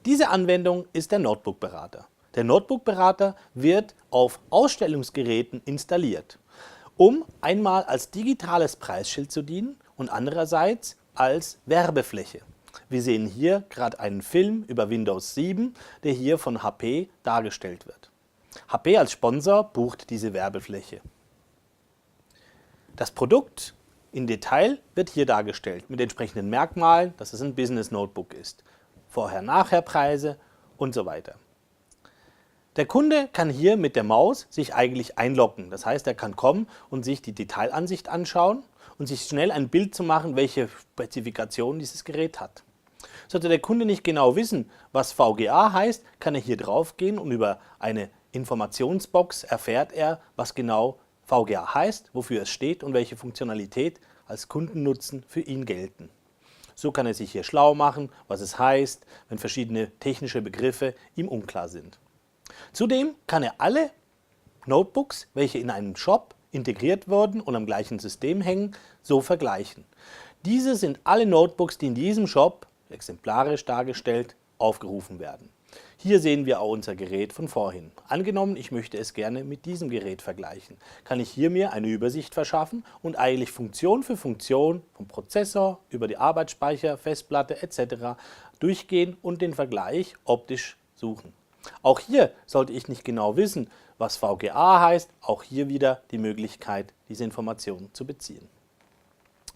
Diese Anwendung ist der Notebook-Berater. Der Notebook-Berater wird auf Ausstellungsgeräten installiert, um einmal als digitales Preisschild zu dienen und andererseits als Werbefläche. Wir sehen hier gerade einen Film über Windows 7, der hier von HP dargestellt wird. HP als Sponsor bucht diese Werbefläche. Das Produkt im Detail wird hier dargestellt mit entsprechenden Merkmalen, dass es ein Business Notebook ist. Vorher-Nachher-Preise und so weiter. Der Kunde kann hier mit der Maus sich eigentlich einloggen. Das heißt, er kann kommen und sich die Detailansicht anschauen und sich schnell ein Bild zu machen, welche Spezifikationen dieses Gerät hat. Sollte der Kunde nicht genau wissen, was VGA heißt, kann er hier drauf gehen und über eine Informationsbox erfährt er, was genau VGA heißt, wofür es steht und welche Funktionalität als Kundennutzen für ihn gelten. So kann er sich hier schlau machen, was es heißt, wenn verschiedene technische Begriffe ihm unklar sind. Zudem kann er alle Notebooks, welche in einem Shop integriert wurden und am gleichen System hängen, so vergleichen. Diese sind alle Notebooks, die in diesem Shop, exemplarisch dargestellt, aufgerufen werden. Hier sehen wir auch unser Gerät von vorhin. Angenommen, ich möchte es gerne mit diesem Gerät vergleichen, kann ich hier mir eine Übersicht verschaffen und eigentlich Funktion für Funktion vom Prozessor über die Arbeitsspeicher, Festplatte etc. durchgehen und den Vergleich optisch suchen. Auch hier sollte ich nicht genau wissen, was VGA heißt, auch hier wieder die Möglichkeit, diese Informationen zu beziehen.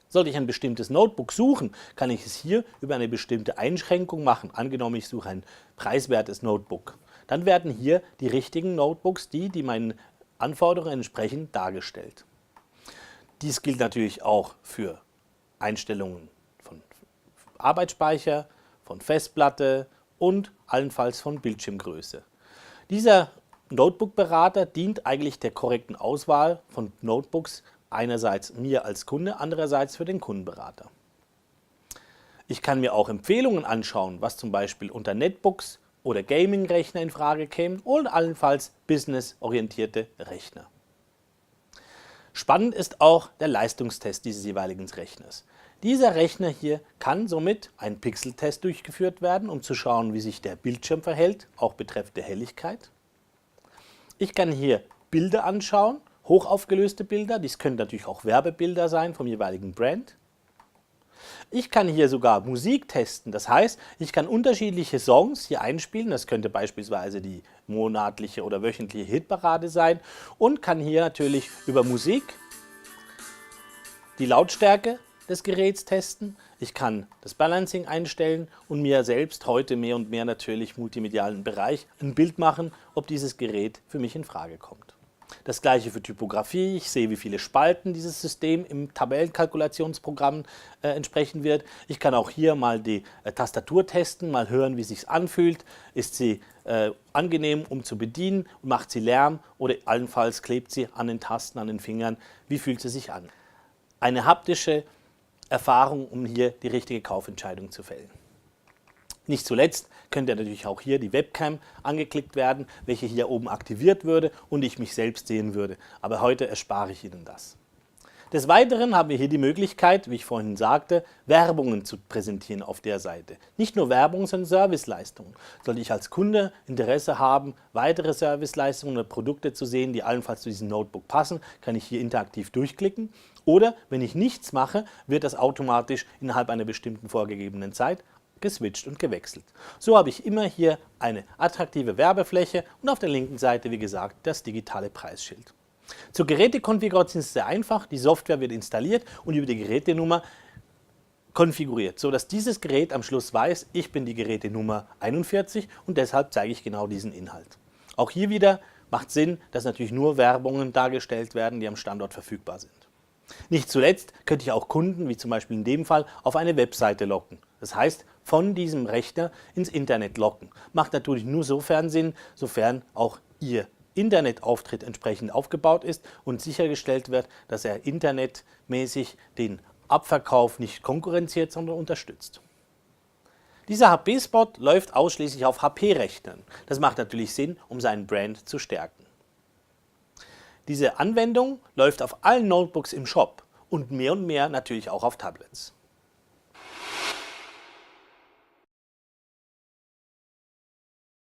Sollte ich ein bestimmtes Notebook suchen, kann ich es hier über eine bestimmte Einschränkung machen. Angenommen, ich suche ein preiswertes Notebook. Dann werden hier die richtigen Notebooks, die meinen Anforderungen entsprechen, dargestellt. Dies gilt natürlich auch für Einstellungen von Arbeitsspeicher, von Festplatte und allenfalls von Bildschirmgröße. Dieser Notebook-Berater dient eigentlich der korrekten Auswahl von Notebooks, einerseits mir als Kunde, andererseits für den Kundenberater. Ich kann mir auch Empfehlungen anschauen, was zum Beispiel unter Netbooks oder Gaming-Rechner in Frage kämen und allenfalls businessorientierte Rechner. Spannend ist auch der Leistungstest dieses jeweiligen Rechners. Dieser Rechner hier kann somit ein Pixeltest durchgeführt werden, um zu schauen, wie sich der Bildschirm verhält, auch betreffend der Helligkeit. Ich kann hier Bilder anschauen, hochaufgelöste Bilder, dies können natürlich auch Werbebilder sein vom jeweiligen Brand. Ich kann hier sogar Musik testen, das heißt, ich kann unterschiedliche Songs hier einspielen, das könnte beispielsweise die monatliche oder wöchentliche Hitparade sein und kann hier natürlich über Musik die Lautstärke des Geräts testen. Ich kann das Balancing einstellen und mir selbst heute mehr und mehr natürlich multimedialen Bereich ein Bild machen, ob dieses Gerät für mich in Frage kommt. Das gleiche für Typografie. Ich sehe, wie viele Spalten dieses System im Tabellenkalkulationsprogramm entsprechen wird. Ich kann auch hier mal die Tastatur testen, mal hören, wie es sich anfühlt. Ist sie angenehm, um zu bedienen? Macht sie Lärm oder allenfalls klebt sie an den Tasten, an den Fingern? Wie fühlt sie sich an? Eine haptische Erfahrung, um hier die richtige Kaufentscheidung zu fällen. Nicht zuletzt könnte natürlich auch hier die Webcam angeklickt werden, welche hier oben aktiviert würde und ich mich selbst sehen würde. Aber heute erspare ich Ihnen das. Des Weiteren haben wir hier die Möglichkeit, wie ich vorhin sagte, Werbungen zu präsentieren auf der Seite. Nicht nur Werbung, sondern Serviceleistungen. Sollte ich als Kunde Interesse haben, weitere Serviceleistungen oder Produkte zu sehen, die allenfalls zu diesem Notebook passen, kann ich hier interaktiv durchklicken. Oder wenn ich nichts mache, wird das automatisch innerhalb einer bestimmten vorgegebenen Zeit geswitcht und gewechselt. So habe ich immer hier eine attraktive Werbefläche und auf der linken Seite, wie gesagt, das digitale Preisschild. Zur Gerätekonfiguration ist es sehr einfach. Die Software wird installiert und über die Gerätenummer konfiguriert, sodass dieses Gerät am Schluss weiß, ich bin die Gerätenummer 41 und deshalb zeige ich genau diesen Inhalt. Auch hier wieder macht Sinn, dass natürlich nur Werbungen dargestellt werden, die am Standort verfügbar sind. Nicht zuletzt könnte ich auch Kunden, wie zum Beispiel in dem Fall, auf eine Webseite locken. Das heißt, von diesem Rechner ins Internet locken. Macht natürlich nur sofern Sinn, sofern auch Ihr Internetauftritt entsprechend aufgebaut ist und sichergestellt wird, dass er internetmäßig den Abverkauf nicht konkurrenziert, sondern unterstützt. Dieser HP-Spot läuft ausschließlich auf HP-Rechnern. Das macht natürlich Sinn, um seinen Brand zu stärken. Diese Anwendung läuft auf allen Notebooks im Shop und mehr natürlich auch auf Tablets.